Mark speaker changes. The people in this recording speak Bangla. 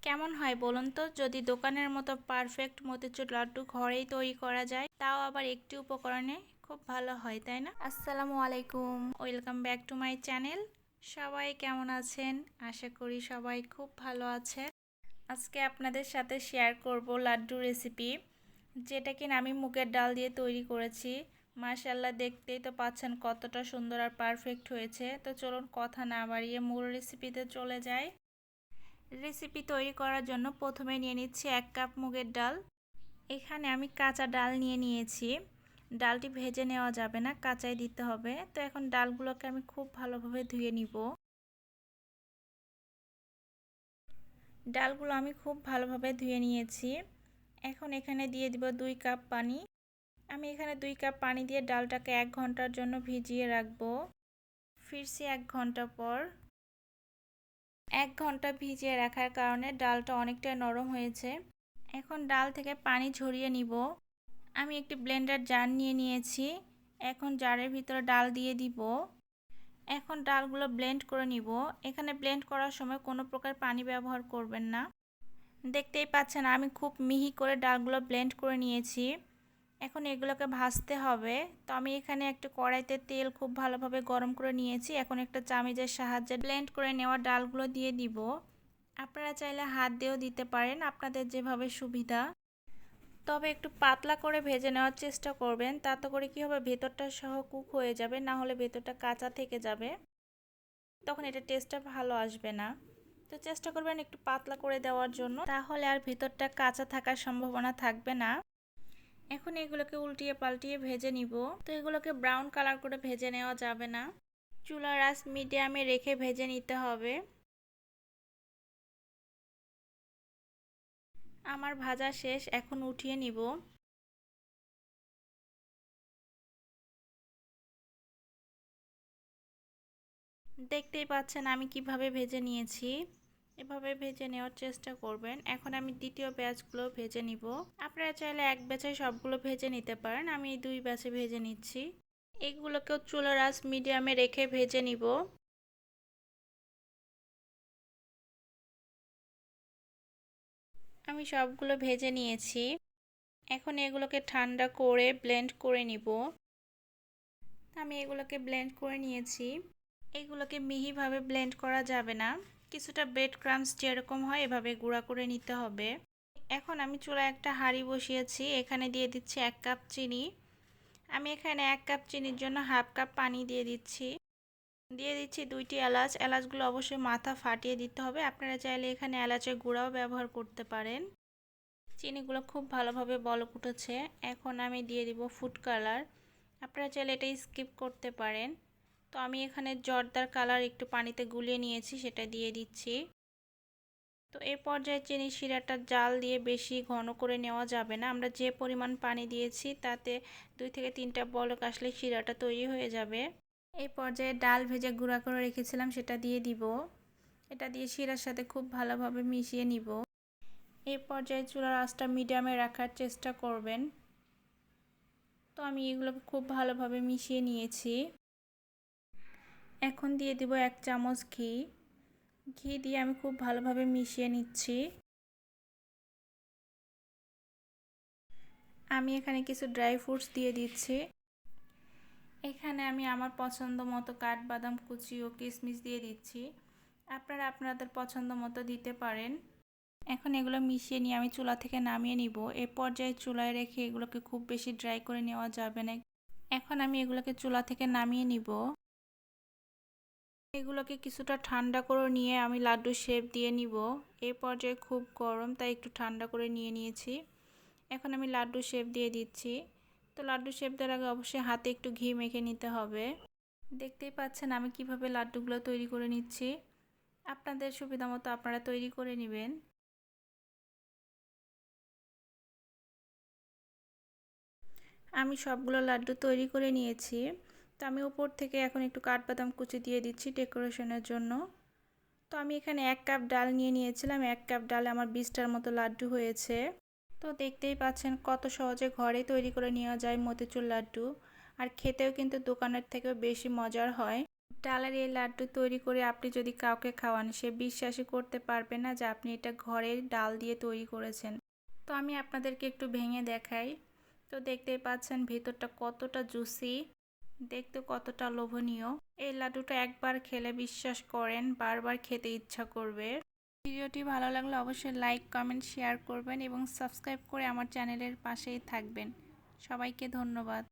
Speaker 1: কেমন হয় বলুন তো যদি দোকানের মতো পারফেক্ট মতিচুর লাড্ডু ঘরেই তৈরি করা যায়, তাও আবার একটি উপকরণে খুব ভালো হয়, তাই না? আসসালামু আলাইকুম, welcome back to my channel. সবাই কেমন আছেন? আশা করি সবাই খুব ভালো আছেন। আজকে আপনাদের সাথে শেয়ার করব লাড্ডু রেসিপি, যেটা কিনা আমি মুগের ডাল দিয়ে তৈরি করেছি। মাশাআল্লাহ, দেখতেই তো পাচ্ছেন কতটা সুন্দর আর পারফেক্ট হয়েছে। তো চলুন কথা না বাড়িয়ে মূল রেসিপিতে চলে যাই। রেসিপি তৈরি করার জন্য প্রথমে নিয়ে নিচ্ছি 1 কাপ মুগের ডাল। এখানে আমি কাঁচা ডাল নিয়ে নিয়েছি। ডালটি ভেজে নেওয়া যাবে না, কাঁচাই দিতে হবে। তো এখন ডালগুলোকে আমি খুব ভালোভাবে ধুয়ে নিব। ডালগুলো আমি খুব ভালোভাবে ধুয়ে নিয়েছি। এখন এখানে দিয়ে দিব 2 কাপ পানি। আমি এখানে 2 কাপ পানি দিয়ে ডালটাকে 1 ঘন্টার জন্য ভিজিয়ে রাখবো। ফিরছি 1 ঘন্টা পর। 1 ঘন্টা ভিজিয়ে রাখার কারণে ডালটা অনেকটা নরম হয়েছে। এখন ডাল থেকে পানি ঝরিয়ে নিব। আমি একটি ব্লেন্ডার জার নিয়ে নিয়েছি। এখন জারের ভিতরে ডাল দিয়ে দিব। এখন ডালগুলো ব্লেন্ড করে নিব। এখানে ব্লেন্ড করার সময় কোনো প্রকার পানি ব্যবহার করবেন না। দেখতেই পাচ্ছেন আমি খুব মিহি করে ডালগুলো ব্লেন্ড করে নিয়েছি। এখন এগুলোকে ভাজতে হবে। তো আমি এখানে একটা কড়াইতে তেল খুব ভালোভাবে গরম করে নিয়েছি। এখন একটা চামচের সাহায্যে ব্লেন্ড করে নেওয়া ডালগুলো দিয়ে দিব। আপনারা চাইলে হাত দিয়েও দিতে পারেন, আপনাদের যেভাবে সুবিধা। তবে একটু পাতলা করে ভেজে নেওয়ার চেষ্টা করবেন, তাতে করে কি হবে, ভেতরটা সহ কুক হয়ে যাবে, না হলে ভেতরটা কাঁচা থেকে যাবে, তখন এটা টেস্টটা ভালো আসবে না। তো চেষ্টা করবেন একটু পাতলা করে দেওয়ার জন্য, তাহলে আর ভেতরটা কাঁচা থাকার সম্ভাবনা থাকবে না। এখন এগুলোকে উল্টিয়ে পাল্টিয়ে ভেজে নিব। তো এগুলোকে ব্রাউন কালার করে ভেজে নেওয়া যাবে না, চুলার আঁচ মিডিয়ামে রেখে ভেজে নিতে হবে। আমার ভাজা শেষ, এখন উঠিয়ে নিব। দেখতেই পাচ্ছেন আমি কিভাবে ভেজে নিয়েছি। এভাবে ভেজে নেওয়ার চেষ্টা করবেন। এখন আমি দ্বিতীয় ব্যাচগুলো ভেজে নিব। আপনারা চাইলে এক ব্যাচে সবগুলো ভেজে নিতে পারেন, আমি এই 2 ব্যাচে ভেজে নিচ্ছি। এগুলোকেও চুলার আঁচ মিডিয়ামে রেখে ভেজে নিব। আমি সবগুলো ভেজে নিয়েছি। এখন এগুলোকে ঠান্ডা করে ব্লেন্ড করে নিব। আমি এগুলোকে ব্লেন্ড করে নিয়েছি। এগুলোকে মিহিভাবে ব্লেন্ড করা যাবে না, কিছুটা ব্রেড ক্রাম্বস যেরকম হয় এভাবে গুঁড়া করে নিতে হবে। এখন আমি চুলায় একটা হাঁড়ি বসিয়েছি। এখানে দিয়ে দিচ্ছি 1 কাপ চিনি। আমি এখানে 1 কাপ চিনির জন্য হাফ কাপ পানি দিয়ে দিচ্ছি। দিয়ে দিচ্ছি 2টি এলাচ। এলাচগুলো অবশ্যই মাথা ফাটিয়ে দিতে হবে। আপনারা চাইলে এখানে এলাচের গুঁড়াও ব্যবহার করতে পারেন। চিনিগুলো খুব ভালোভাবে বলক উঠেছে। এখন আমি দিয়ে দিব ফুড কালার। আপনারা চাইলে এটা স্কিপ করতে পারেন। তো আমি এখানে জর্দার কালার একটু পানিতে গুলিয়ে নিয়েছি, সেটা দিয়ে দিচ্ছি। তো এই পর্যায়ে চিনি শিরাটা জাল দিয়ে বেশি ঘন করে নেওয়া যাবে না। আমরা যে পরিমাণ পানি দিয়েছি তাতে 2 থেকে 3টা বলক আসলে শিরাটা তৈরি হয়ে যাবে। এই পর্যায়ে ডাল ভেজে গুঁড়া করে রেখেছিলাম সেটা দিয়ে দিব। এটা দিয়ে শিরার সাথে খুব ভালোভাবে মিশিয়ে নিব। এই পর্যায়ে চুলার আঁচটা মিডিয়ামে রাখার চেষ্টা করবেন। তো আমি এগুলোকে খুব ভালোভাবে মিশিয়ে নিয়েছি। এখন দিয়ে দিব 1 চামচ ঘি। ঘি দিয়ে আমি খুব ভালোভাবে মিশিয়ে নিচ্ছি। আমি এখানে কিছু ড্রাই ফ্রুটস দিয়ে দিচ্ছি। এখানে আমি আমার পছন্দ মতো কাঠবাদাম কুচি ও কিশমিশ দিয়ে দিচ্ছি। আপনারা আপনাদের পছন্দ মতো দিতে পারেন। এখন এগুলো মিশিয়ে নিয়ে আমি চুলা থেকে নামিয়ে নিব। এ পর্যায়ে চুলায় রেখে এগুলোকে খুব বেশি ড্রাই করে নেওয়া যাবে না। এখন আমি এগুলোকে চুলা থেকে নামিয়ে নিব। এগুলোকে কিছুটা ঠান্ডা করে নিয়ে আমি লাড্ডু শেপ দিয়ে নিব। এই পর্যায়ে খুব গরম, তাই একটু ঠান্ডা করে নিয়েছি। এখন আমি লাড্ডু শেপ দিয়ে দিচ্ছি। তো লাড্ডু শেপ দেওয়ার আগে অবশ্যই হাতে একটু ঘি মেখে নিতে হবে। দেখতেই পাচ্ছেন আমি কিভাবে লাড্ডুগুলো তৈরি করে নিচ্ছি। আপনাদের সুবিধা মতো আপনারা তৈরি করে নেবেন। আমি সবগুলো লাড্ডু তৈরি করে নিয়েছি। তো আমি উপর থেকে এখন একটু কাঠবাদাম কুচি দিয়ে দিচ্ছি ডেকোরেশনের জন্য। তো আমি এখানে 1 কাপ ডাল নিয়ে নিয়েছিলাম। 1 কাপ ডালে আমার 20টার মতো লাড্ডু হয়েছে। তো দেখতেই পাচ্ছেন কত সহজে ঘরে তৈরি করে নেওয়া যায় মতিচুর লাড্ডু। আর খেতেও কিন্তু দোকানের থেকেও বেশি মজার হয়। ডালের এই লাড্ডু তৈরি করে আপনি যদি কাউকে খাওয়ান, সে বিশ্বাসই করতে পারবে না যে আপনি এটা ঘরের ডাল দিয়ে তৈরি করেছেন। তো আমি আপনাদেরকে একটু ভেঙে দেখাই। তো দেখতেই পাচ্ছেন ভেতরটা কতটা জুসি, দেখতে কতটা লোভনীয়। এই লাড্ডুটা একবার খেলে বিশ্বাস করেন বারবার খেতে ইচ্ছা করবে। ভিডিওটি ভালো লাগলে অবশ্যই লাইক, কমেন্ট, শেয়ার করবেন এবং সাবস্ক্রাইব করে আমার চ্যানেলের পাশেই থাকবেন। সবাইকে ধন্যবাদ।